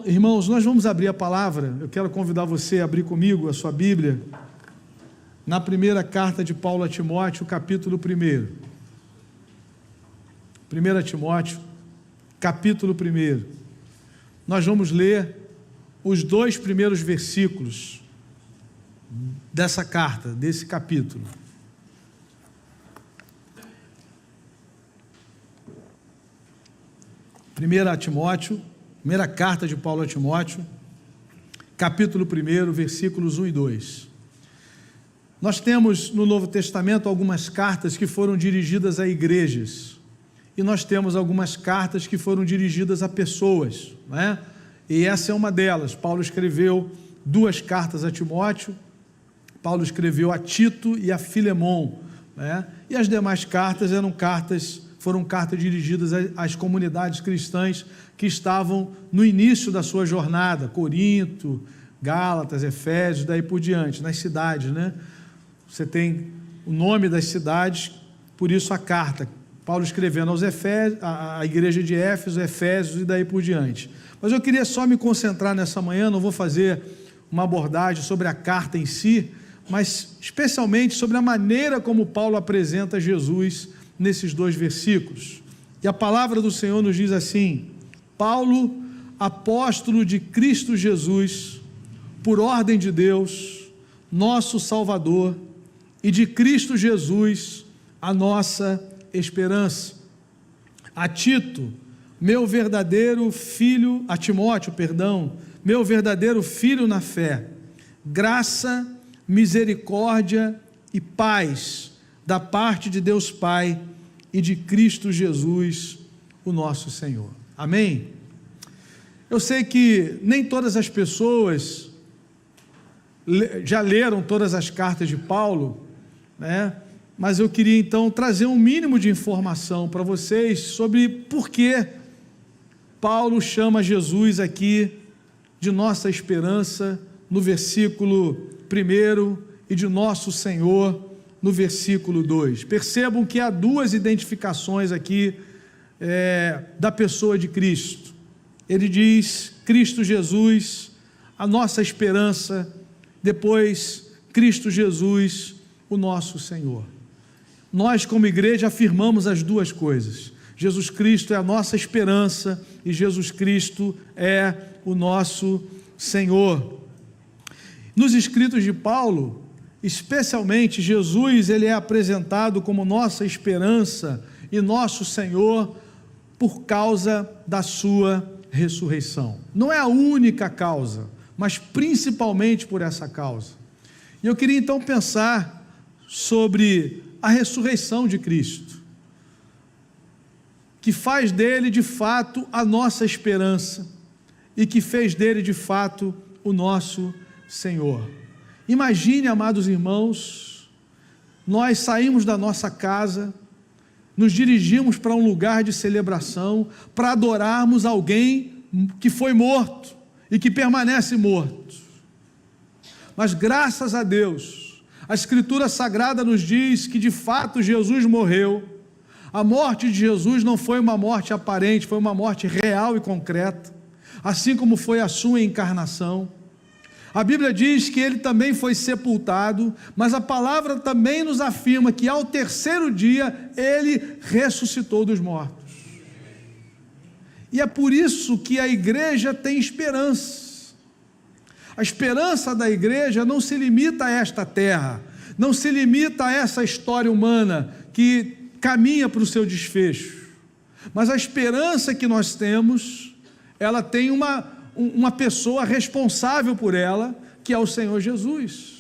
Irmãos, nós vamos abrir a palavra. Eu quero convidar você a abrir comigo a sua Bíblia na primeira carta de Paulo a Timóteo, capítulo 1. 1 Timóteo, capítulo 1. Nós vamos ler os 2 primeiros versículos dessa carta, desse capítulo. Primeira carta de Paulo a Timóteo, capítulo 1, versículos 1 e 2. Nós temos no Novo Testamento algumas cartas que foram dirigidas a igrejas, e nós temos algumas cartas que foram dirigidas a pessoas, não é? E essa é uma delas. Paulo escreveu 2 cartas a Timóteo, Paulo escreveu a Tito e a Filemon, né? E as demais cartas foram cartas dirigidas às comunidades cristãs que estavam no início da sua jornada, Corinto, Gálatas, Efésios, daí por diante, nas cidades, né? Você tem o nome das cidades, por isso a carta. Paulo escrevendo aos Efésios, a igreja de Éfeso, Efésios e daí por diante. Mas eu queria só me concentrar nessa manhã, não vou fazer uma abordagem sobre a carta em si, mas especialmente sobre a maneira como Paulo apresenta Jesus nesses 2 versículos. E a palavra do Senhor nos diz assim: Paulo, apóstolo de Cristo Jesus, por ordem de Deus, nosso Salvador, e de Cristo Jesus, a nossa esperança. A Timóteo, meu verdadeiro filho na fé, graça, misericórdia e paz da parte de Deus Pai e de Cristo Jesus, o nosso Senhor. Amém? Eu sei que nem todas as pessoas já leram todas as cartas de Paulo, né? Mas eu queria então trazer um mínimo de informação para vocês sobre por que Paulo chama Jesus aqui de nossa esperança no versículo 1 e de nosso Senhor no versículo 2. Percebam que há 2 identificações aqui da pessoa de Cristo. Ele diz Cristo Jesus, a nossa esperança, depois Cristo Jesus, o nosso Senhor. Nós como igreja afirmamos as 2 coisas. Jesus Cristo é a nossa esperança e Jesus Cristo é o nosso Senhor. Nos escritos de Paulo, especialmente Jesus, ele é apresentado como nossa esperança e nosso Senhor por causa da sua ressurreição. Não é a única causa, mas principalmente por essa causa. E eu queria então pensar sobre a ressurreição de Cristo, que faz dele de fato a nossa esperança e que fez dele de fato o nosso Senhor. Imagine, amados irmãos, nós saímos da nossa casa, nos dirigimos para um lugar de celebração, para adorarmos alguém que foi morto e que permanece morto. Mas graças a Deus, a Escritura Sagrada nos diz que de fato Jesus morreu. A morte de Jesus não foi uma morte aparente, foi uma morte real e concreta, assim como foi a sua encarnação. A Bíblia diz que ele também foi sepultado, mas a palavra também nos afirma que ao 3º dia ele ressuscitou dos mortos. E é por isso que a igreja tem esperança. A esperança da igreja não se limita a esta terra, não se limita a essa história humana que caminha para o seu desfecho, mas a esperança que nós temos, ela tem uma pessoa responsável por ela, que é o Senhor Jesus.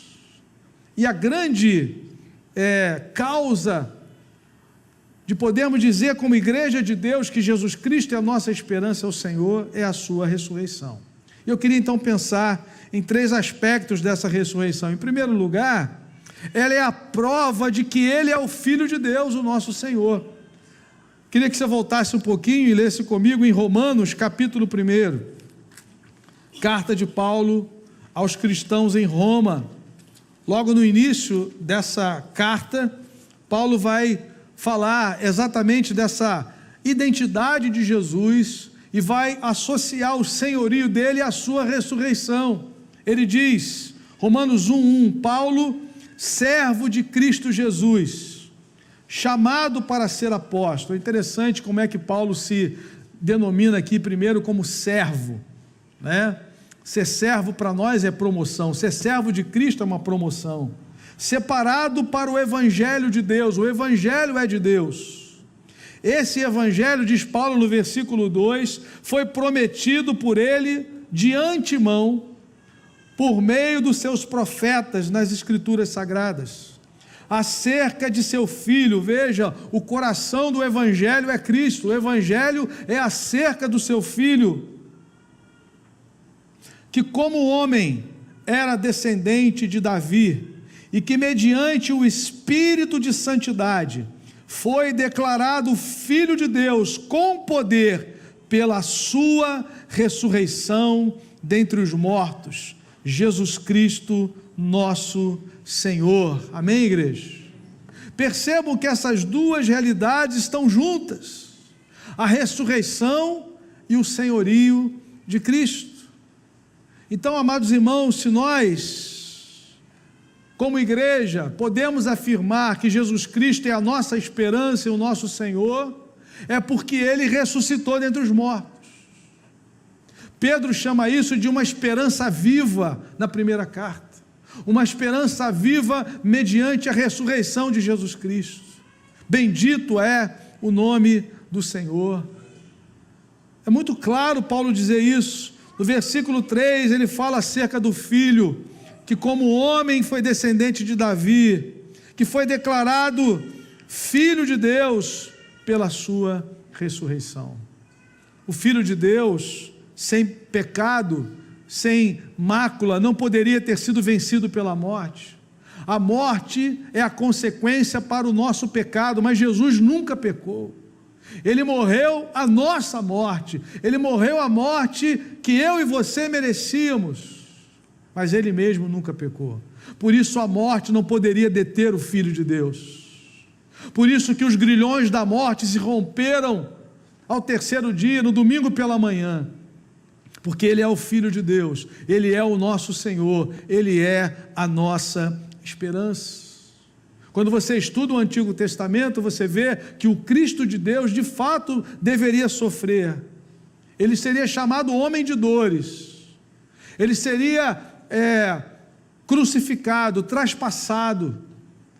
E a grande causa de podermos dizer como igreja de Deus que Jesus Cristo é a nossa esperança ao Senhor, é a sua ressurreição. Eu queria então pensar em 3 aspectos dessa ressurreição. Em primeiro lugar, ela é a prova de que Ele é o Filho de Deus, o nosso Senhor. Queria que você voltasse um pouquinho e lesse comigo em Romanos, capítulo 1. Carta de Paulo aos cristãos em Roma. Logo no início dessa carta, Paulo vai falar exatamente dessa identidade de Jesus e vai associar o senhorio dele à sua ressurreição. Ele diz, Romanos 1:1, Paulo, servo de Cristo Jesus, chamado para ser apóstolo. É interessante como é que Paulo se denomina aqui primeiro como servo, né? Ser servo para nós é promoção, ser servo de Cristo é uma promoção. Separado para o Evangelho de Deus, o Evangelho é de Deus. Esse Evangelho, diz Paulo no versículo 2, foi prometido por ele de antemão, por meio dos seus profetas nas Escrituras Sagradas, acerca de seu Filho. Veja, o coração do Evangelho é Cristo, o Evangelho é acerca do seu Filho, que como homem era descendente de Davi, e que mediante o Espírito de Santidade foi declarado Filho de Deus com poder pela sua ressurreição dentre os mortos, Jesus Cristo nosso Senhor. Amém, igreja? Percebam que essas duas realidades estão juntas, a ressurreição e o senhorio de Cristo. Então, amados irmãos, se nós, como igreja, podemos afirmar que Jesus Cristo é a nossa esperança e o nosso Senhor, é porque Ele ressuscitou dentre os mortos. Pedro chama isso de uma esperança viva na primeira carta, uma esperança viva mediante a ressurreição de Jesus Cristo. Bendito é o nome do Senhor. É muito claro Paulo dizer isso. No versículo 3 ele fala acerca do Filho, que como homem foi descendente de Davi, que foi declarado Filho de Deus pela sua ressurreição. O Filho de Deus, sem pecado, sem mácula, não poderia ter sido vencido pela morte. A morte é a consequência para o nosso pecado, mas Jesus nunca pecou. Ele morreu a nossa morte, Ele morreu a morte que eu e você merecíamos, mas Ele mesmo nunca pecou. Por isso a morte não poderia deter o Filho de Deus. Por isso que os grilhões da morte se romperam ao terceiro dia, no domingo pela manhã, porque Ele é o Filho de Deus, Ele é o nosso Senhor, Ele é a nossa esperança. Quando você estuda o Antigo Testamento, você vê que o Cristo de Deus, de fato, deveria sofrer. Ele seria chamado homem de dores. Ele seria crucificado, traspassado.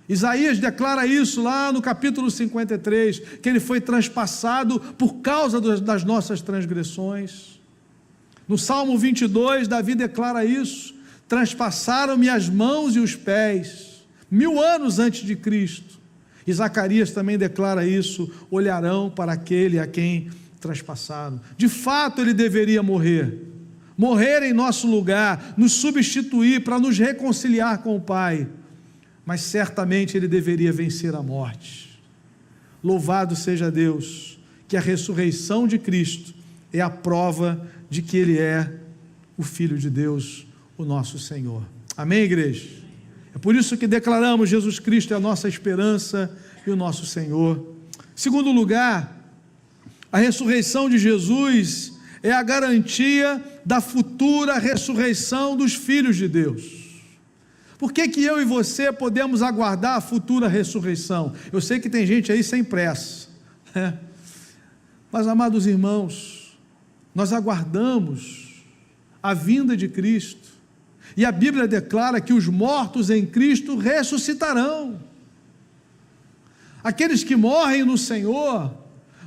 Isaías declara isso lá no capítulo 53, que ele foi traspassado por causa das nossas transgressões. No Salmo 22, Davi declara isso: transpassaram-me as mãos e os pés. 1000 anos antes de Cristo. E Zacarias também declara isso: olharão para aquele a quem traspassaram. De fato ele deveria morrer em nosso lugar, nos substituir para nos reconciliar com o Pai, mas certamente ele deveria vencer a morte. Louvado seja Deus, que a ressurreição de Cristo é a prova de que Ele é o Filho de Deus, o nosso Senhor. Amém, igreja? É por isso que declaramos: Jesus Cristo é a nossa esperança e o nosso Senhor. Segundo lugar, a ressurreição de Jesus é a garantia da futura ressurreição dos filhos de Deus. Por que eu e você podemos aguardar a futura ressurreição? Eu sei que tem gente aí sem pressa, né? Mas, amados irmãos, nós aguardamos a vinda de Cristo, e a Bíblia declara que os mortos em Cristo ressuscitarão. Aqueles que morrem no Senhor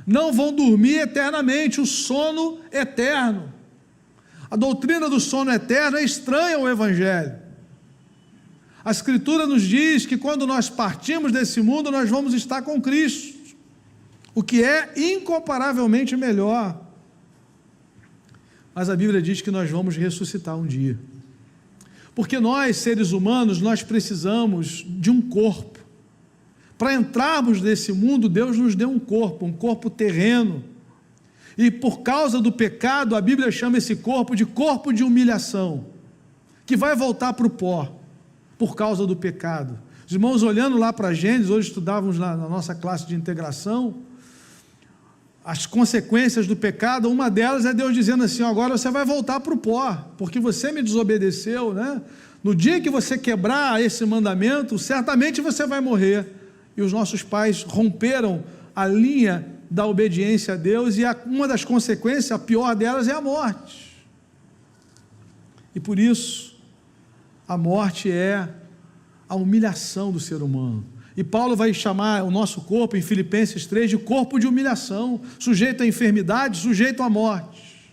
não vão dormir eternamente, o sono eterno. A doutrina do sono eterno é estranha ao Evangelho. A Escritura nos diz que quando nós partimos desse mundo, nós vamos estar com Cristo, o que é incomparavelmente melhor. Mas a Bíblia diz que nós vamos ressuscitar um dia. Porque nós, seres humanos, nós precisamos de um corpo. Para entrarmos nesse mundo, Deus nos deu um corpo terreno. E por causa do pecado, a Bíblia chama esse corpo de humilhação, que vai voltar para o pó, por causa do pecado. Os irmãos, olhando lá para Gênesis, hoje estudávamos na nossa classe de integração, as consequências do pecado, uma delas é Deus dizendo assim: agora você vai voltar para o pó, porque você me desobedeceu, né? No dia que você quebrar esse mandamento, certamente você vai morrer. E os nossos pais romperam a linha da obediência a Deus, e uma das consequências, a pior delas, é a morte. E por isso, a morte é a humilhação do ser humano. E Paulo vai chamar o nosso corpo, em Filipenses 3, de corpo de humilhação, sujeito à enfermidade, sujeito à morte.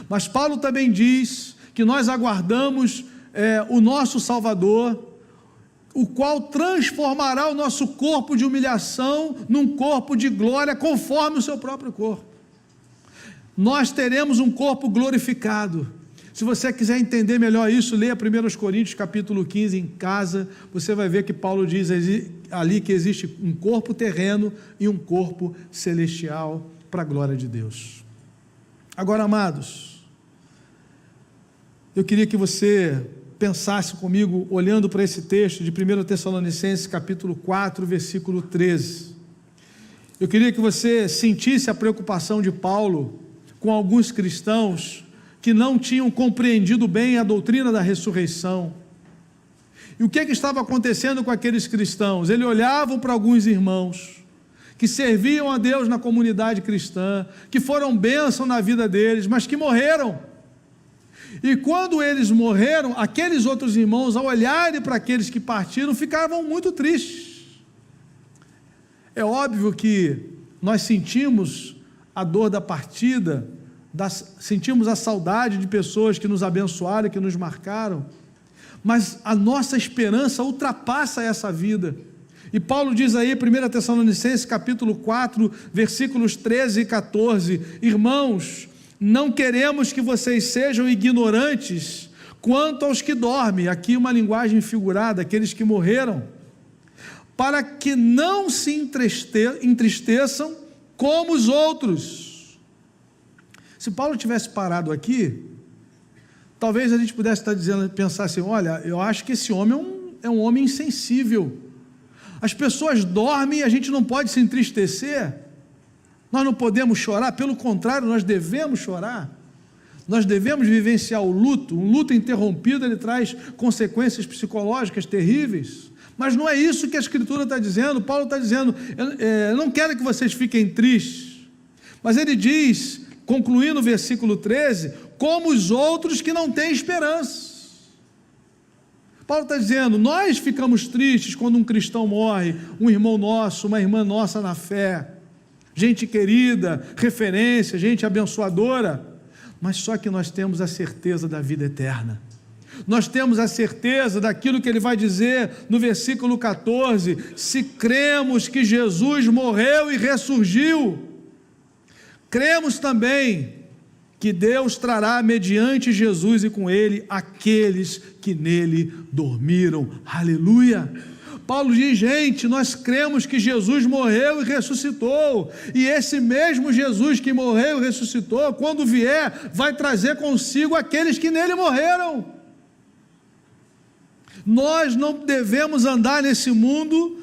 Mas Paulo também diz que nós aguardamos o nosso Salvador, o qual transformará o nosso corpo de humilhação num corpo de glória, conforme o seu próprio corpo. Nós teremos um corpo glorificado. Se você quiser entender melhor isso, leia 1 Coríntios capítulo 15 em casa, você vai ver que Paulo diz ali que existe um corpo terreno e um corpo celestial para a glória de Deus. Agora, amados, eu queria que você pensasse comigo, olhando para esse texto de 1 Tessalonicenses capítulo 4, versículo 13. Eu queria que você sentisse a preocupação de Paulo com alguns cristãos que não tinham compreendido bem a doutrina da ressurreição. E o que estava acontecendo com aqueles cristãos? Eles olhavam para alguns irmãos que serviam a Deus na comunidade cristã, que foram bênção na vida deles, mas que morreram. E quando eles morreram, aqueles outros irmãos, ao olharem para aqueles que partiram, ficavam muito tristes. É óbvio que nós sentimos a dor da partida, sentimos a saudade de pessoas que nos abençoaram, que nos marcaram, mas a nossa esperança ultrapassa essa vida. E Paulo diz aí, 1 Tessalonicenses capítulo 4, versículos 13 e 14, irmãos, não queremos que vocês sejam ignorantes quanto aos que dormem, aqui uma linguagem figurada, aqueles que morreram, para que não se entristeçam como os outros. Se Paulo tivesse parado aqui, talvez a gente pudesse pensar assim: olha, eu acho que esse homem é um homem insensível. As pessoas dormem e a gente não pode se entristecer, nós não podemos chorar, pelo contrário, nós devemos chorar, nós devemos vivenciar o luto. Um luto interrompido, ele traz consequências psicológicas terríveis, mas não é isso que a Escritura está dizendo. Paulo está dizendo, eu não quero que vocês fiquem tristes, mas ele diz, concluindo o versículo 13, como os outros que não têm esperança. Paulo está dizendo, nós ficamos tristes quando um cristão morre, um irmão nosso, uma irmã nossa na fé, gente querida, referência, gente abençoadora, mas só que nós temos a certeza da vida eterna. Nós temos a certeza daquilo que ele vai dizer no versículo 14, se cremos que Jesus morreu e ressurgiu, cremos também que Deus trará mediante Jesus e com ele aqueles que nele dormiram. Aleluia! Paulo diz, gente, nós cremos que Jesus morreu e ressuscitou, e esse mesmo Jesus que morreu e ressuscitou, quando vier, vai trazer consigo aqueles que nele morreram. Nós não devemos andar nesse mundo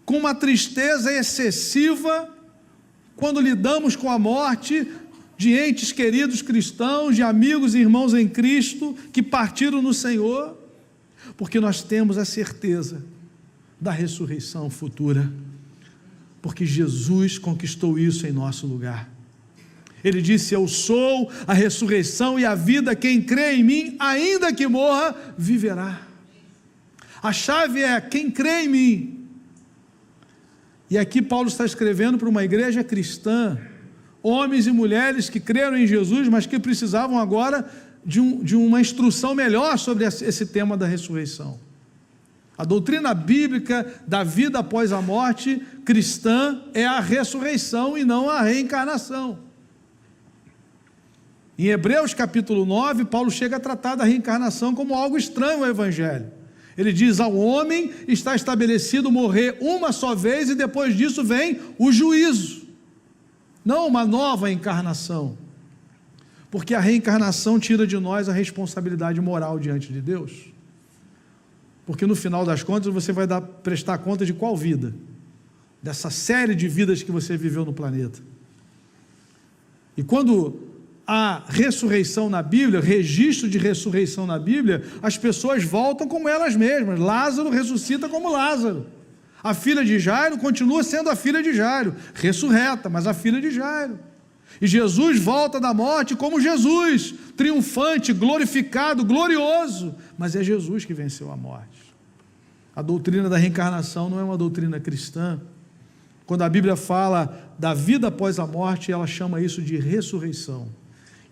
com uma tristeza excessiva quando lidamos com a morte de entes queridos cristãos, de amigos e irmãos em Cristo que partiram no Senhor, porque nós temos a certeza da ressurreição futura, porque Jesus conquistou isso em nosso lugar. Ele disse, eu sou a ressurreição e a vida, quem crê em mim, ainda que morra, viverá. A chave é, quem crê em mim. E aqui Paulo está escrevendo para uma igreja cristã, homens e mulheres que creram em Jesus, mas que precisavam agora de uma instrução melhor sobre esse tema da ressurreição. A doutrina bíblica da vida após a morte cristã é a ressurreição e não a reencarnação. Em Hebreus capítulo 9, Paulo chega a tratar da reencarnação como algo estranho ao Evangelho. Ele diz, ao homem está estabelecido morrer uma só vez e depois disso vem o juízo. Não uma nova encarnação, porque a reencarnação tira de nós a responsabilidade moral diante de Deus, porque no final das contas você vai prestar conta de qual vida? Dessa série de vidas que você viveu no planeta. E quando há ressurreição na Bíblia, registro de ressurreição na Bíblia, as pessoas voltam como elas mesmas. Lázaro ressuscita como Lázaro. A filha de Jairo continua sendo a filha de Jairo, ressurreta, mas a filha de Jairo. E Jesus volta da morte como Jesus, triunfante, glorificado, glorioso, mas é Jesus que venceu a morte. A doutrina da reencarnação não é uma doutrina cristã. Quando a Bíblia fala da vida após a morte, ela chama isso de ressurreição.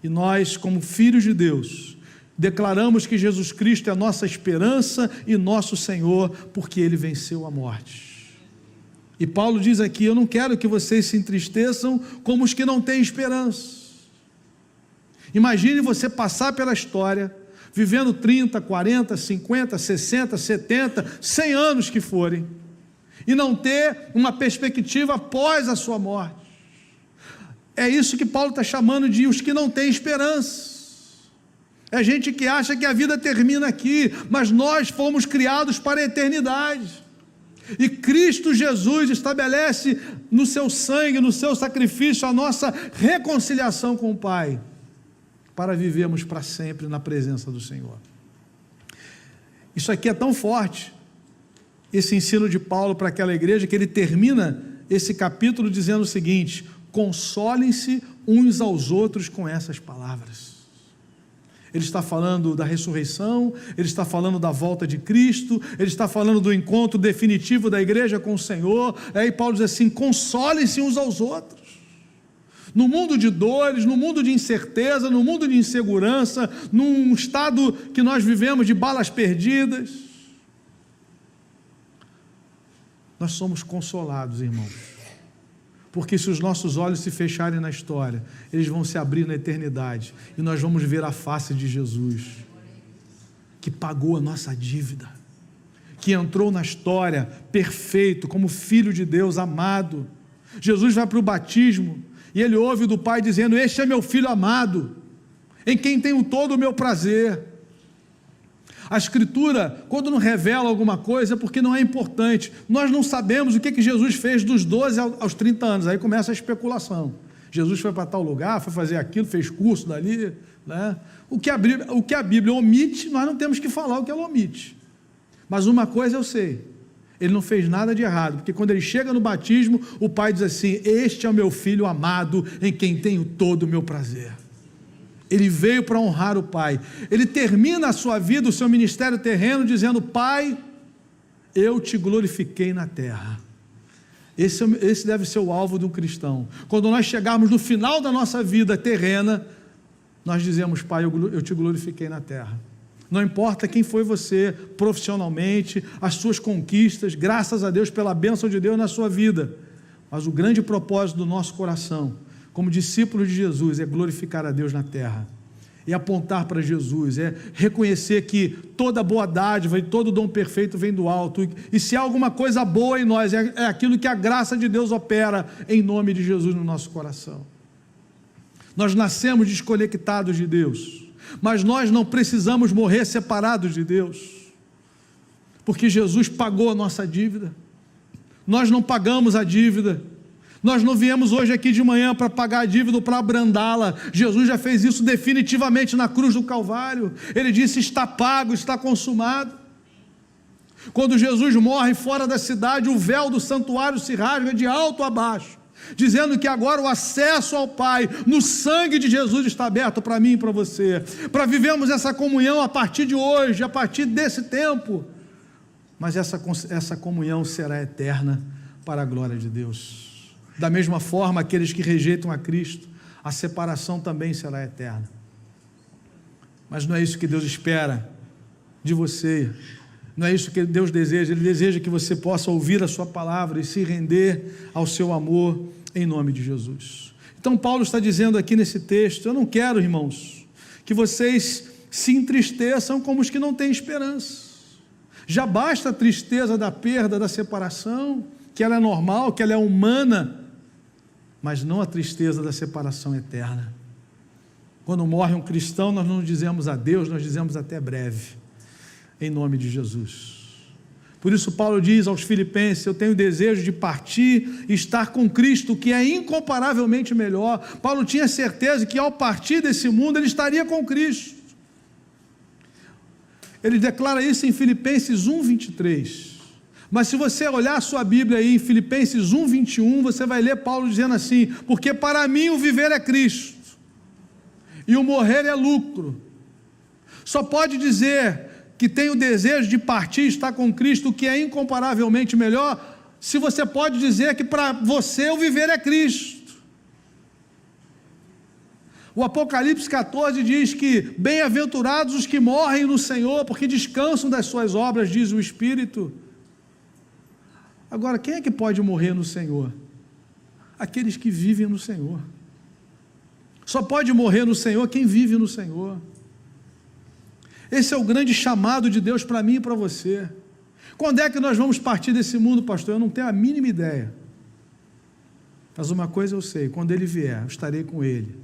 E nós, como filhos de Deus, declaramos que Jesus Cristo é a nossa esperança e nosso Senhor, porque Ele venceu a morte. E Paulo diz aqui: eu não quero que vocês se entristeçam como os que não têm esperança. Imagine você passar pela história, vivendo 30, 40, 50, 60, 70, 100 anos que forem, e não ter uma perspectiva após a sua morte. É isso que Paulo está chamando de os que não têm esperança. É gente que acha que a vida termina aqui, mas nós fomos criados para a eternidade. E Cristo Jesus estabelece no seu sangue, no seu sacrifício, a nossa reconciliação com o Pai, para vivermos para sempre na presença do Senhor. Isso aqui é tão forte, esse ensino de Paulo para aquela igreja, que ele termina esse capítulo dizendo o seguinte: consolem-se uns aos outros com essas palavras. Ele está falando da ressurreição, ele está falando da volta de Cristo, ele está falando do encontro definitivo da igreja com o Senhor. Aí Paulo diz assim: consolem-se uns aos outros. No mundo de dores, no mundo de incerteza, no mundo de insegurança, num estado que nós vivemos de balas perdidas, nós somos consolados, irmãos. Porque se os nossos olhos se fecharem na história, eles vão se abrir na eternidade, e nós vamos ver a face de Jesus, que pagou a nossa dívida, que entrou na história perfeito, como Filho de Deus amado. Jesus vai para o batismo, e ele ouve do Pai dizendo: este é meu Filho amado, em quem tenho todo o meu prazer. A Escritura, quando não revela alguma coisa, é porque não é importante. Nós não sabemos o que Jesus fez dos 12 aos 30 anos, aí começa a especulação. Jesus foi para tal lugar, foi fazer aquilo, fez curso dali, né? O que a Bíblia omite, nós não temos que falar o que ela omite. Mas uma coisa eu sei: ele não fez nada de errado, porque quando ele chega no batismo, o Pai diz assim: este é o meu Filho amado, em quem tenho todo o meu prazer. Ele veio para honrar o Pai. Ele termina a sua vida, o seu ministério terreno, dizendo: Pai, eu te glorifiquei na terra. Esse deve ser o alvo de um cristão. Quando nós chegarmos no final da nossa vida terrena, nós dizemos: Pai, eu te glorifiquei na terra. Não importa quem foi você profissionalmente, as suas conquistas, graças a Deus pela bênção de Deus na sua vida, mas o grande propósito do nosso coração, como discípulos de Jesus, é glorificar a Deus na terra, é apontar para Jesus, é reconhecer que toda boa dádiva e todo dom perfeito vem do alto, e se há alguma coisa boa em nós, é aquilo que a graça de Deus opera em nome de Jesus no nosso coração. Nós nascemos desconectados de Deus, mas nós não precisamos morrer separados de Deus, porque Jesus pagou a nossa dívida. Nós não pagamos a dívida. Nós não viemos hoje aqui de manhã para pagar a dívida ou para abrandá-la. Jesus já fez isso definitivamente na cruz do Calvário. Ele disse: está pago, está consumado. Quando Jesus morre fora da cidade, o véu do santuário se rasga de alto a baixo, dizendo que agora o acesso ao Pai no sangue de Jesus está aberto para mim e para você, para vivermos essa comunhão a partir de hoje, a partir desse tempo. Mas essa comunhão será eterna para a glória de Deus. Da mesma forma, aqueles que rejeitam a Cristo, a separação também será eterna. Mas não é isso que Deus espera de você, não é isso que Deus deseja. Ele deseja que você possa ouvir a sua palavra e se render ao seu amor em nome de Jesus. Então Paulo está dizendo aqui nesse texto: eu não quero, irmãos, que vocês se entristeçam como os que não têm esperança. Já basta a tristeza da perda, da separação, que ela é normal, que ela é humana, mas não a tristeza da separação eterna. Quando morre um cristão, nós não dizemos adeus, nós dizemos até breve, em nome de Jesus. Por isso Paulo diz aos Filipenses: eu tenho desejo de partir e estar com Cristo, que é incomparavelmente melhor. Paulo tinha certeza que ao partir desse mundo ele estaria com Cristo. Ele declara isso em Filipenses 1:23. Mas se você olhar a sua Bíblia aí em Filipenses 1:21, você vai ler Paulo dizendo assim: porque para mim o viver é Cristo e o morrer é lucro. Só pode dizer que tem o desejo de partir e estar com Cristo, que é incomparavelmente melhor, se você pode dizer que para você o viver é Cristo. O Apocalipse 14 diz que bem-aventurados os que morrem no Senhor, porque descansam das suas obras, diz o Espírito. Agora, quem é que pode morrer no Senhor? Aqueles que vivem no Senhor. Só pode morrer no Senhor quem vive no Senhor. Esse é o grande chamado de Deus para mim e para você. Quando é que nós vamos partir desse mundo, pastor? Eu não tenho a mínima ideia. Mas uma coisa eu sei: quando Ele vier, eu estarei com Ele,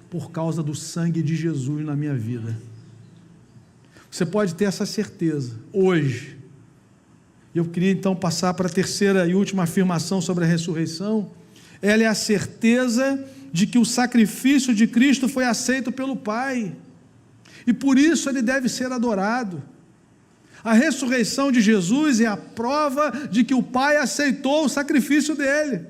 por causa do sangue de Jesus na minha vida. Você pode ter essa certeza hoje. Eu queria então passar para a terceira e última afirmação sobre a ressurreição. Ela é a certeza de que o sacrifício de Cristo foi aceito pelo Pai, e por isso Ele deve ser adorado. A ressurreição de Jesus é a prova de que o Pai aceitou o sacrifício dele.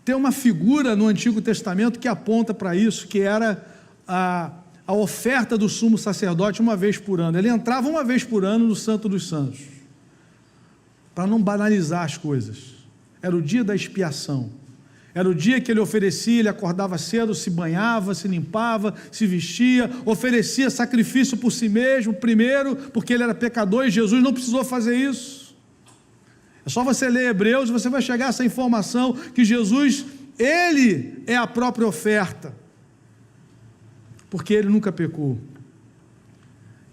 Tem uma figura no Antigo Testamento que aponta para isso, que era a oferta do sumo sacerdote uma vez por ano. Ele entrava uma vez por ano no Santo dos Santos, para não banalizar as coisas. Era o dia da expiação. Era o dia que ele oferecia, ele acordava cedo, se banhava, se limpava, se vestia, oferecia sacrifício por si mesmo, primeiro, porque ele era pecador, e Jesus não precisou fazer isso. É só você ler Hebreus e você vai chegar a essa informação, que Jesus, Ele é a própria oferta, porque Ele nunca pecou.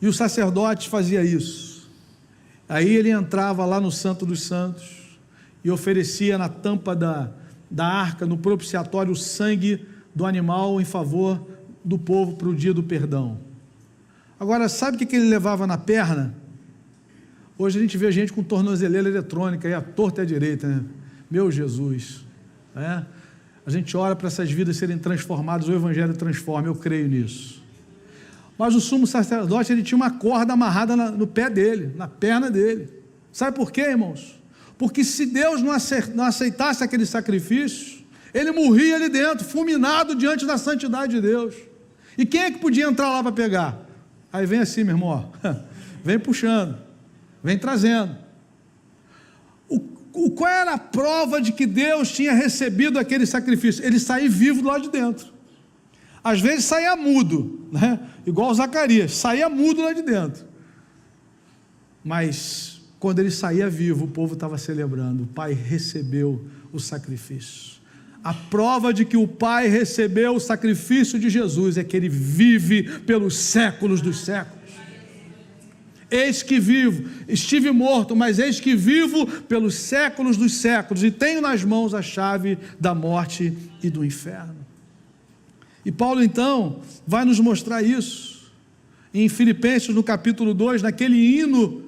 E o sacerdote fazia isso. Aí ele entrava lá no Santo dos Santos e oferecia na tampa da arca, no propiciatório, o sangue do animal em favor do povo para o dia do perdão. Agora, sabe o que ele levava na perna? Hoje a gente vê gente com tornozeleira eletrônica, aí a torta e a direita, né? Meu Jesus, a gente ora para essas vidas serem transformadas, o Evangelho transforma, eu creio nisso. Mas o sumo sacerdote, ele tinha uma corda amarrada no pé dele, na perna dele. Sabe por quê, irmãos? Porque se Deus não aceitasse aquele sacrifício, ele morria ali dentro, fulminado diante da santidade de Deus. E quem é que podia entrar lá para pegar? Aí vem assim, meu irmão, ó, vem puxando, vem trazendo. Qual era a prova de que Deus tinha recebido aquele sacrifício? Ele saía vivo do lado de dentro. Às vezes saía mudo, né? Igual Zacarias, saía mudo lá de dentro. Mas quando ele saía vivo, o povo estava celebrando, o Pai recebeu o sacrifício. A prova de que o Pai recebeu o sacrifício de Jesus é que Ele vive pelos séculos dos séculos. Eis que vivo, estive morto, mas eis que vivo pelos séculos dos séculos, e tenho nas mãos a chave da morte e do inferno. E Paulo então vai nos mostrar isso, em Filipenses no capítulo 2, naquele hino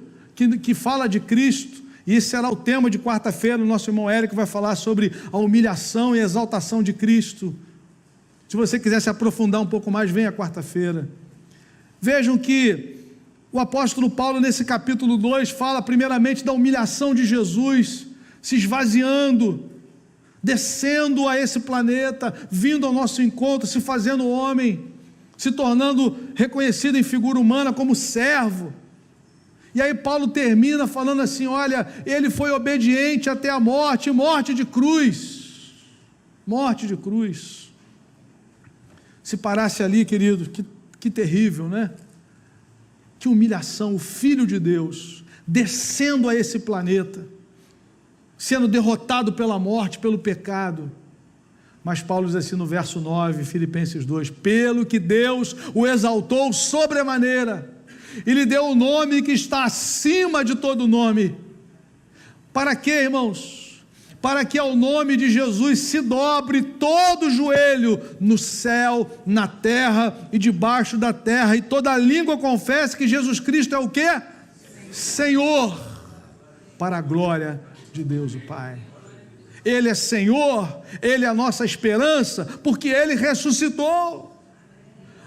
que fala de Cristo, e esse será o tema de quarta-feira. O nosso irmão Érico vai falar sobre a humilhação e exaltação de Cristo. Se você quiser se aprofundar um pouco mais, venha quarta-feira. Vejam que o apóstolo Paulo, nesse capítulo 2, fala primeiramente da humilhação de Jesus, se esvaziando, descendo a esse planeta, vindo ao nosso encontro, se fazendo homem, se tornando reconhecido em figura humana como servo. E aí Paulo termina falando assim: olha, ele foi obediente até a morte, morte de cruz, morte de cruz. Se parasse ali, querido, que terrível, né? Que humilhação, o Filho de Deus, descendo a esse planeta, sendo derrotado pela morte, pelo pecado. Mas Paulo diz assim no verso 9, Filipenses 2, pelo que Deus o exaltou sobremaneira, e lhe deu o nome que está acima de todo nome. Para quê, irmãos? Para que ao nome de Jesus se dobre todo o joelho, no céu, na terra e debaixo da terra, e toda língua confesse que Jesus Cristo é o quê? Senhor, para a glória de Deus o Pai. Ele é Senhor, Ele é a nossa esperança, porque Ele ressuscitou.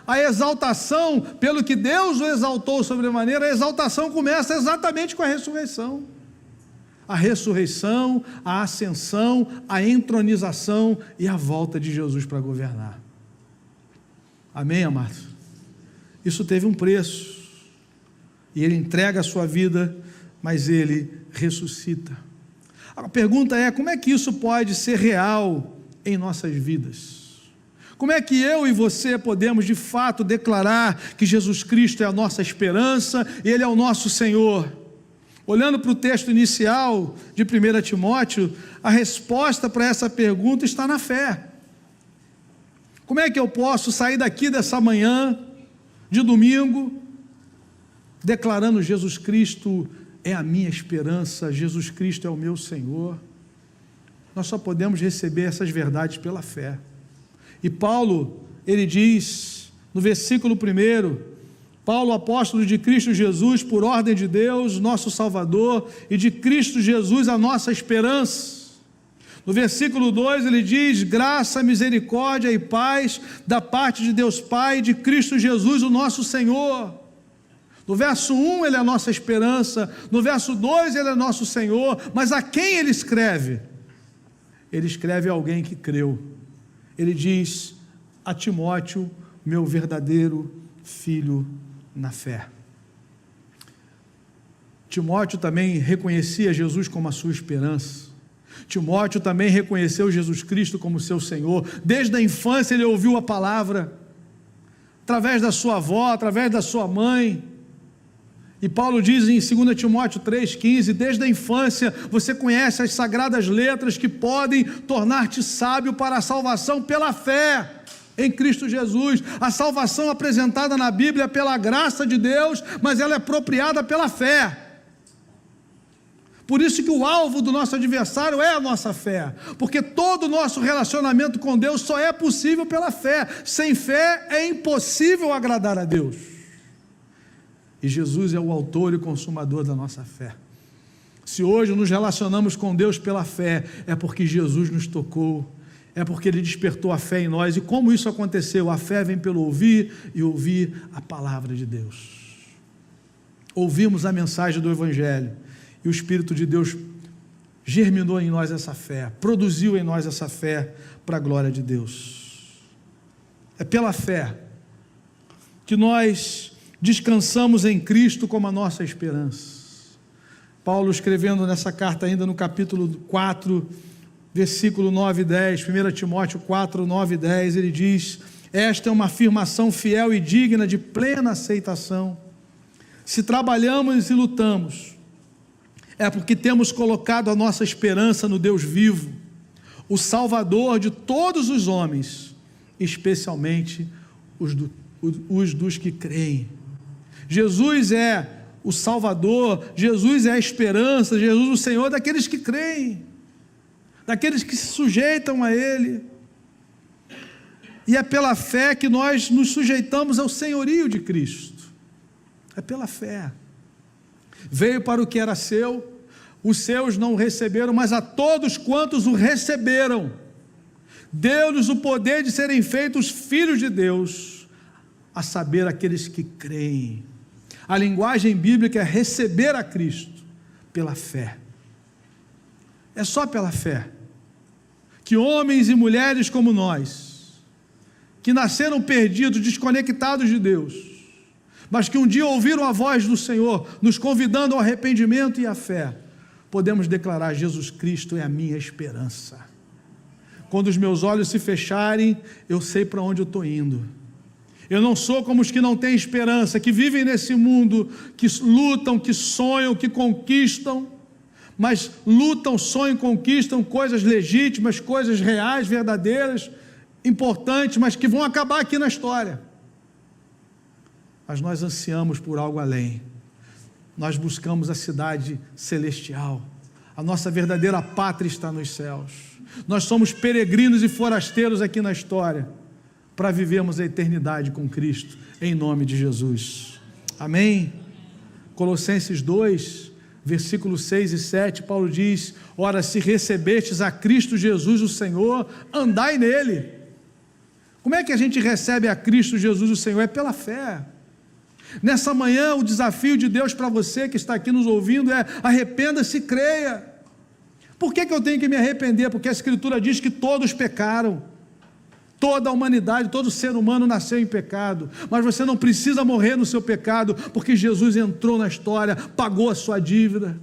A exaltação, pelo que Deus o exaltou sobremaneira, a exaltação começa exatamente com a ressurreição. A ressurreição, a ascensão, a entronização e a volta de Jesus para governar. Amém, amados? Isso teve um preço. E Ele entrega a sua vida, mas Ele ressuscita. A pergunta é, como é que isso pode ser real em nossas vidas? Como é que eu e você podemos de fato declarar que Jesus Cristo é a nossa esperança, Ele é o nosso Senhor? Olhando para o texto inicial de 1 Timóteo, a resposta para essa pergunta está na fé. Como é que eu posso sair daqui dessa manhã de domingo declarando Jesus Cristo é a minha esperança, Jesus Cristo é o meu Senhor? Nós só podemos receber essas verdades pela fé. E Paulo, ele diz, no versículo 1, Paulo, apóstolo de Cristo Jesus, por ordem de Deus, nosso Salvador, e de Cristo Jesus, a nossa esperança. No versículo 2, ele diz, graça, misericórdia e paz, da parte de Deus Pai e de Cristo Jesus, o nosso Senhor. No verso 1, ele é a nossa esperança, no verso 2, ele é nosso Senhor, mas a quem ele escreve? Ele escreve a alguém que creu. Ele diz a Timóteo, meu verdadeiro filho na fé. Timóteo também reconhecia Jesus como a sua esperança. Timóteo também reconheceu Jesus Cristo como seu Senhor. Desde a infância ele ouviu a palavra, através da sua avó, através da sua mãe. E Paulo diz em 2 Timóteo 3,15, desde a infância você conhece as sagradas letras que podem tornar-te sábio para a salvação pela fé em Cristo Jesus. A salvação apresentada na Bíblia é pela graça de Deus, mas ela é apropriada pela fé. Por isso que o alvo do nosso adversário é a nossa fé, porque todo o nosso relacionamento com Deus só é possível pela fé. Sem fé é impossível agradar a Deus. E Jesus é o autor e consumador da nossa fé. Se hoje nos relacionamos com Deus pela fé, é porque Jesus nos tocou, é porque Ele despertou a fé em nós. E como isso aconteceu? A fé vem pelo ouvir e ouvir a palavra de Deus. Ouvimos a mensagem do Evangelho e o Espírito de Deus germinou em nós essa fé, produziu em nós essa fé para a glória de Deus. É pela fé que nós descansamos em Cristo como a nossa esperança. Paulo, escrevendo nessa carta ainda no capítulo 4, versículo 9 e 10, 1 Timóteo 4, 9 e 10, ele diz, esta é uma afirmação fiel e digna de plena aceitação. Se trabalhamos e lutamos, é porque temos colocado a nossa esperança no Deus vivo, o Salvador de todos os homens, especialmente os dos que creem. Jesus é o Salvador, Jesus é a esperança, Jesus o Senhor daqueles que creem, daqueles que se sujeitam a Ele. E é pela fé que nós nos sujeitamos ao senhorio de Cristo. É pela fé. Veio para o que era seu, os seus não o receberam, mas a todos quantos o receberam, deu-lhes o poder de serem feitos filhos de Deus, a saber, aqueles que creem. A linguagem bíblica é receber a Cristo pela fé. É só pela fé que homens e mulheres como nós, que nasceram perdidos, desconectados de Deus, mas que um dia ouviram a voz do Senhor, nos convidando ao arrependimento e à fé, podemos declarar, Jesus Cristo é a minha esperança. Quando os meus olhos se fecharem, eu sei para onde eu estou indo. Eu não sou como os que não têm esperança, que vivem nesse mundo, que lutam, que sonham, que conquistam, mas lutam, sonham, conquistam coisas legítimas, coisas reais, verdadeiras, importantes, mas que vão acabar aqui na história. Mas nós ansiamos por algo além. Nós buscamos a cidade celestial. A nossa verdadeira pátria está nos céus. Nós somos peregrinos e forasteiros aqui na história, para vivermos a eternidade com Cristo, em nome de Jesus. Amém? Colossenses 2, versículos 6 e 7, Paulo diz: ora, se recebestes a Cristo Jesus o Senhor, andai nele. Como é que a gente recebe a Cristo Jesus o Senhor? É pela fé. Nessa manhã, o desafio de Deus para você que está aqui nos ouvindo é: arrependa-se e creia. Por que eu tenho que me arrepender? Porque a Escritura diz que todos pecaram. Toda a humanidade, todo ser humano nasceu em pecado, mas você não precisa morrer no seu pecado, porque Jesus entrou na história, pagou a sua dívida,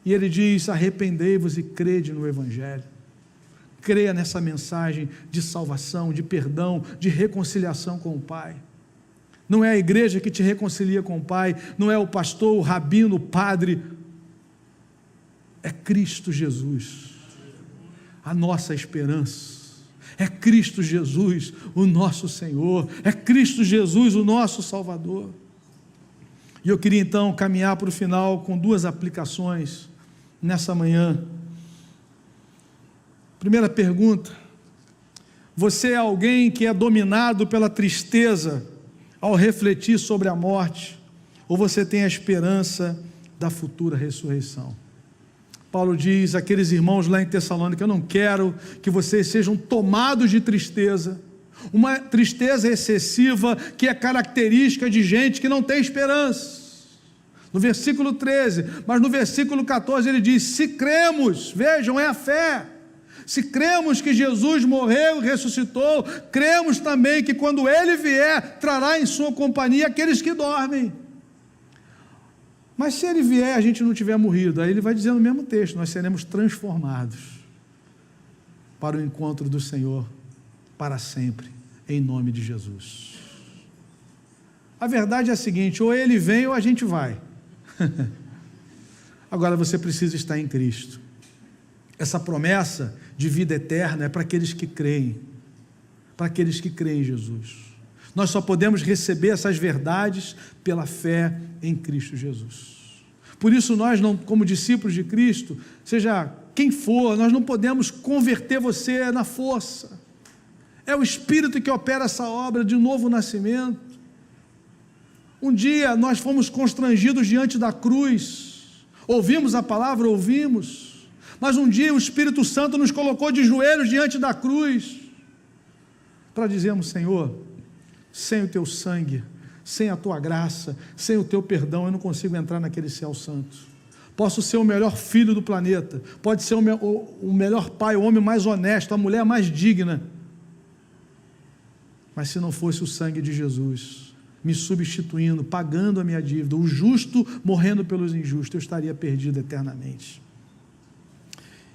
e Ele diz: arrependei-vos e crede no Evangelho, creia nessa mensagem de salvação, de perdão, de reconciliação com o Pai. Não é a igreja que te reconcilia com o Pai, não é o pastor, o rabino, o padre, é Cristo Jesus, a nossa esperança. É Cristo Jesus, o nosso Senhor, é Cristo Jesus, o nosso Salvador. E eu queria então caminhar para o final com duas aplicações nessa manhã. Primeira pergunta: você é alguém que é dominado pela tristeza ao refletir sobre a morte, ou você tem a esperança da futura ressurreição? Paulo diz àqueles irmãos lá em Tessalônica: eu não quero que vocês sejam tomados de tristeza, uma tristeza excessiva que é característica de gente que não tem esperança. No versículo 13, mas no versículo 14 ele diz: se cremos, vejam, é a fé, se cremos que Jesus morreu e ressuscitou, cremos também que quando Ele vier, trará em sua companhia aqueles que dormem. Mas se Ele vier e a gente não tiver morrido, aí Ele vai dizer no mesmo texto: nós seremos transformados para o encontro do Senhor para sempre, em nome de Jesus. A verdade é a seguinte: ou Ele vem ou a gente vai. Agora você precisa estar em Cristo. Essa promessa de vida eterna é para aqueles que creem, para aqueles que creem em Jesus. Nós só podemos receber essas verdades pela fé em Cristo Jesus. Por isso nós, não, como discípulos de Cristo, seja quem for, nós não podemos converter você na força. É o Espírito que opera essa obra de novo nascimento. Um dia nós fomos constrangidos diante da cruz, ouvimos a palavra, ouvimos, mas um dia o Espírito Santo nos colocou de joelhos diante da cruz, para dizermos: Senhor, sem o Teu sangue, sem a Tua graça, sem o Teu perdão, eu não consigo entrar naquele céu santo. Posso ser o melhor filho do planeta, pode ser o melhor pai, o homem mais honesto, a mulher mais digna, mas se não fosse o sangue de Jesus, me substituindo, pagando a minha dívida, o justo morrendo pelos injustos, eu estaria perdido eternamente.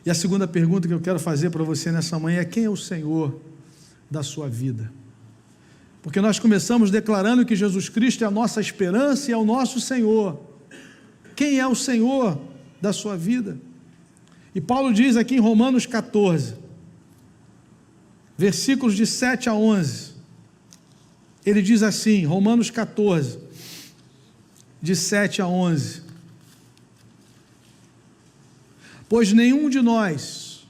E a segunda pergunta que eu quero fazer para você nessa manhã é: quem é o Senhor da sua vida? Porque nós começamos declarando que Jesus Cristo é a nossa esperança e é o nosso Senhor. Quem é o Senhor da sua vida? E Paulo diz aqui em Romanos 14, versículos de 7 a 11, ele diz assim, Romanos 14, de 7 a 11: pois nenhum de nós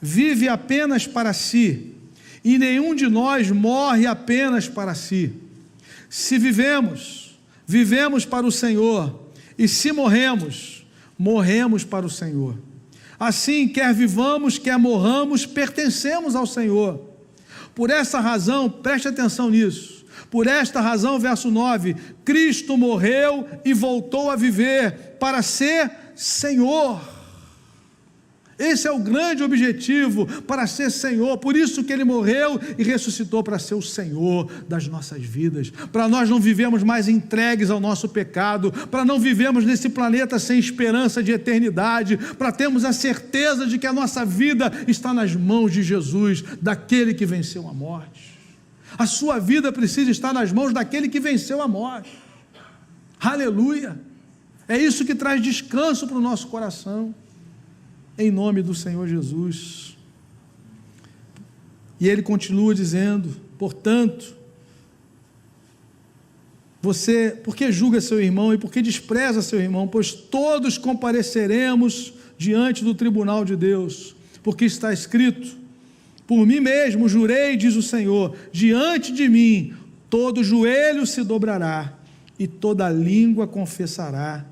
vive apenas para si, e nenhum de nós morre apenas para si. Se vivemos, vivemos para o Senhor, e se morremos, morremos para o Senhor. Assim, quer vivamos, quer morramos, pertencemos ao Senhor. Por essa razão, preste atenção nisso, por esta razão, verso 9, Cristo morreu e voltou a viver para ser Senhor. Esse é o grande objetivo, para ser Senhor. Por isso que Ele morreu e ressuscitou, para ser o Senhor das nossas vidas, para nós não vivermos mais entregues ao nosso pecado, para não vivermos nesse planeta sem esperança de eternidade, para termos a certeza de que a nossa vida está nas mãos de Jesus, daquele que venceu a morte. A sua vida precisa estar nas mãos daquele que venceu a morte. Aleluia! É isso que traz descanso para o nosso coração, em nome do Senhor Jesus. E ele continua dizendo: portanto, você, por que julga seu irmão e por que despreza seu irmão? Pois todos compareceremos diante do tribunal de Deus, porque está escrito: por mim mesmo jurei, diz o Senhor, diante de mim todo joelho se dobrará e toda língua confessará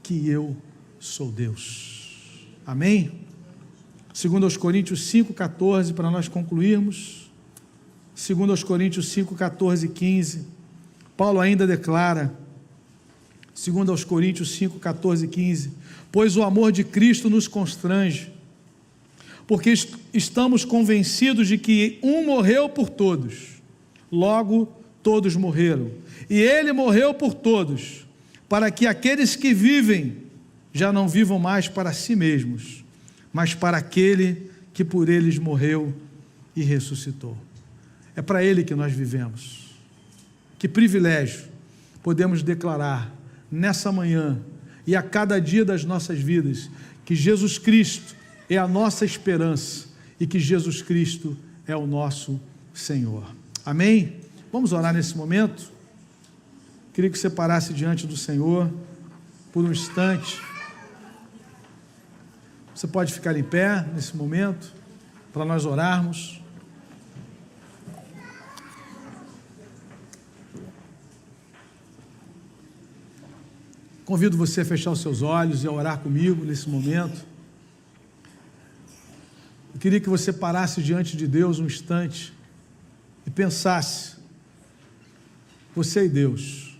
que eu sou Deus. Amém? 2 Coríntios 5,14, para nós concluirmos. 2 Coríntios 5,14 e 15, Paulo ainda declara, 2 Coríntios 5,14 e 15, pois o amor de Cristo nos constrange, porque estamos convencidos de que um morreu por todos, logo todos morreram, e ele morreu por todos, para que aqueles que vivem já não vivam mais para si mesmos, mas para aquele que por eles morreu e ressuscitou. É para ele que nós vivemos. Que privilégio podemos declarar nessa manhã e a cada dia das nossas vidas que Jesus Cristo é a nossa esperança e que Jesus Cristo é o nosso Senhor. Amém? Vamos orar nesse momento? Queria que você parasse diante do Senhor por um instante. Você pode ficar em pé nesse momento para nós orarmos. Convido você a fechar os seus olhos e a orar comigo nesse momento. Eu queria que você parasse diante de Deus um instante e pensasse, você e Deus.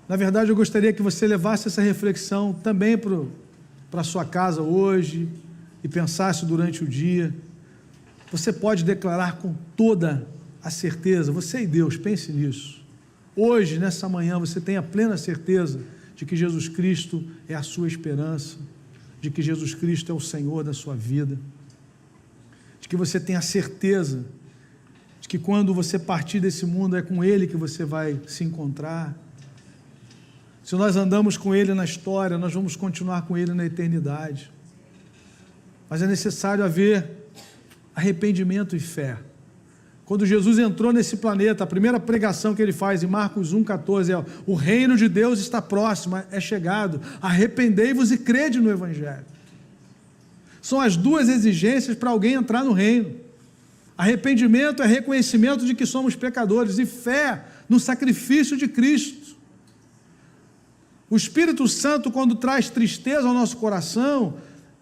Na verdade, eu gostaria que você levasse essa reflexão também para a sua casa hoje e pensasse durante o dia. Você pode declarar com toda a certeza, você e Deus, pense nisso. Hoje, nessa manhã, você tem a plena certeza de que Jesus Cristo é a sua esperança, de que Jesus Cristo é o Senhor da sua vida, de que você tem a certeza de que quando você partir desse mundo é com Ele que você vai se encontrar. Se nós andamos com Ele na história, nós vamos continuar com Ele na eternidade. Mas é necessário haver arrependimento e fé. Quando Jesus entrou nesse planeta, a primeira pregação que ele faz em Marcos 1,14 é: o reino de Deus está próximo, é chegado, arrependei-vos e crede no Evangelho. São as duas exigências para alguém entrar no reino. Arrependimento é reconhecimento de que somos pecadores, e fé no sacrifício de Cristo. O Espírito Santo, quando traz tristeza ao nosso coração,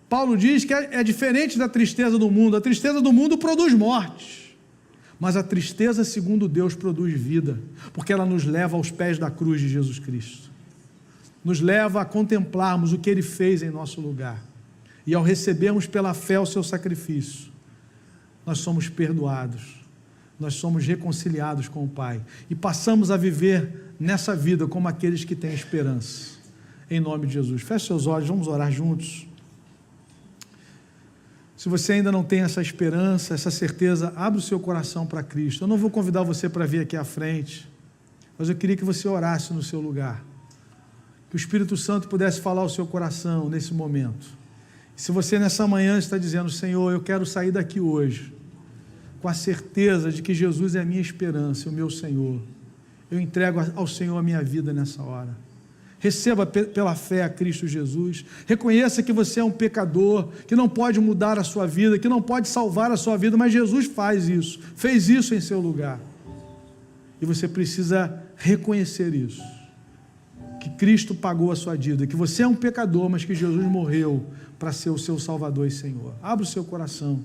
Paulo diz que é diferente da tristeza do mundo. A tristeza do mundo produz morte. Mas a tristeza, segundo Deus, produz vida, porque ela nos leva aos pés da cruz de Jesus Cristo, nos leva a contemplarmos o que Ele fez em nosso lugar, e ao recebermos pela fé o seu sacrifício, nós somos perdoados, nós somos reconciliados com o Pai, e passamos a viver nessa vida como aqueles que têm esperança, em nome de Jesus. Feche seus olhos, vamos orar juntos. Se você ainda não tem essa esperança, essa certeza, abre o seu coração para Cristo. Eu não vou convidar você para vir aqui à frente, mas eu queria que você orasse no seu lugar, que o Espírito Santo pudesse falar ao seu coração nesse momento. E se você nessa manhã está dizendo: Senhor, eu quero sair daqui hoje com a certeza de que Jesus é a minha esperança, o meu Senhor, eu entrego ao Senhor a minha vida nessa hora. Receba pela fé a Cristo Jesus, reconheça que você é um pecador, que não pode mudar a sua vida, que não pode salvar a sua vida, mas Jesus faz isso, fez isso em seu lugar, e você precisa reconhecer isso, que Cristo pagou a sua dívida, que você é um pecador, mas que Jesus morreu para ser o seu Salvador e Senhor. Abra o seu coração.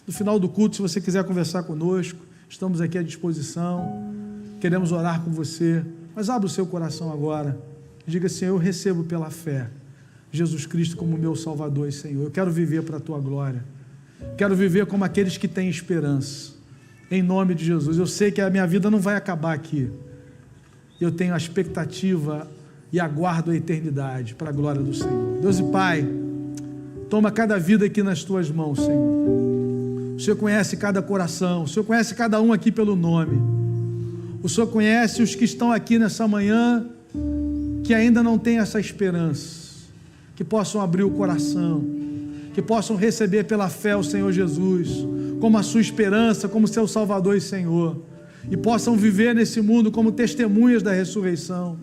No final do culto, se você quiser conversar conosco, estamos aqui à disposição, queremos orar com você, mas abra o seu coração agora. Diga: Senhor, eu recebo pela fé Jesus Cristo como meu Salvador e Senhor. Eu quero viver para a Tua glória. Quero viver como aqueles que têm esperança. Em nome de Jesus. Eu sei que a minha vida não vai acabar aqui. Eu tenho a expectativa e aguardo a eternidade para a glória do Senhor. Deus e Pai, toma cada vida aqui nas Tuas mãos, Senhor. O Senhor conhece cada coração. O Senhor conhece cada um aqui pelo nome. O Senhor conhece os que estão aqui nessa manhã, que ainda não têm essa esperança, que possam abrir o coração, que possam receber pela fé o Senhor Jesus, como a sua esperança, como seu Salvador e Senhor, e possam viver nesse mundo como testemunhas da ressurreição,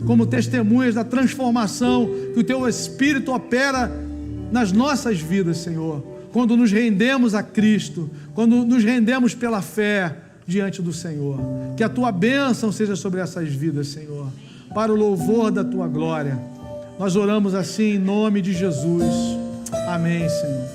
como testemunhas da transformação que o Teu Espírito opera nas nossas vidas, Senhor, quando nos rendemos a Cristo, quando nos rendemos pela fé diante do Senhor. Que a Tua bênção seja sobre essas vidas, Senhor. para o louvor da tua glória. Nós oramos assim em nome de Jesus. Amém, Senhor.